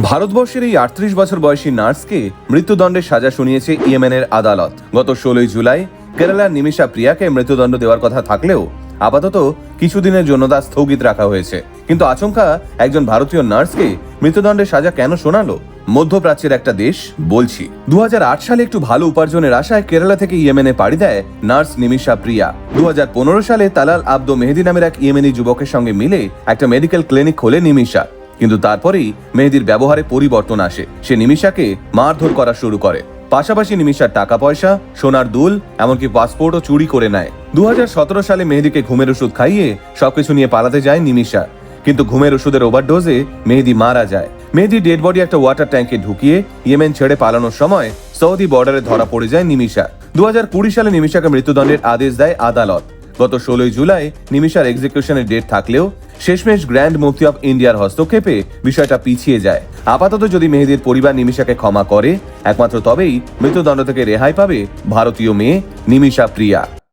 ভারতবর্ষের এই ৩৮ বছর বয়সী নার্সকে মৃত্যুদণ্ডের সাজা শুনিয়েছে ইয়েমেনের আদালত। গত ১৬ জুলাই কেরালার নিমিষা প্রিয়াকে মৃত্যুদণ্ড দেওয়ার কথা থাকলেও আপাতত কিছুদিনের জন্য তা স্থগিত রাখা হয়েছে। কিন্তু আচমকা একজন ভারতীয় নার্সকে মৃত্যুদণ্ডের সাজা কেন শোনালো? মধ্যপ্রাচ্যের একটা দেশ বলছি। ২০০৮ সালে একটু ভালো উপার্জনের আশায় কেরালা থেকে ইয়েমেনে পাড়ি দেয় নার্স নিমিষা প্রিয়া। ২০১৫ সালে তালাল আব্দো মেহেদি নামের এক ইয়েমেনি যুবকের সঙ্গে মিলে একটা মেডিকেল ক্লিনিক খোলে নিমিষা। কিন্তু তারপরেই মেহেদির ব্যবহারে পরিবর্তন আসে। সে নিমিষাকে মারধর করা শুরু করে। পাশাপাশি নিমিষার টাকা পয়সা, সোনার দুল, এমনকি পাসপোর্টও চুরি করে নেয়। ২০১৭ সালে মেহেদিকে ঘুমের ওষুধ খাইয়ে সবকিছু নিয়ে পালাতে যায় নিমিষা। কিন্তু ঘুমের ওষুধের ওভারডোজে মেহেদি মারা যায়। মেহেদির ডেড বডি একটা ওয়াটার ট্যাঙ্কে ঢুকিয়ে ইয়েমেন ছেড়ে পালানোর সময় সৌদি বর্ডারে ধরা পড়ে যায় নিমিষা। ২০২০ সালে নিমিষাকে মৃত্যুদণ্ডের আদেশ দেয় আদালত। গত ১৬ জুলাই নিমিষার এক্সিকিউশনের ডেট থাকলেও শেষমেশ গ্র্যান্ড মুফতি অফ ইন্ডিয়ার হস্তক্ষেপে বিষয়টা পিছিয়ে যায়। আপাতত যদি মেহেদির পরিবার নিমিষাকে ক্ষমা করে, একমাত্র তবেই মৃত্যুদণ্ড থেকে রেহাই পাবে ভারতীয় মেয়ে নিমিষা প্রিয়া।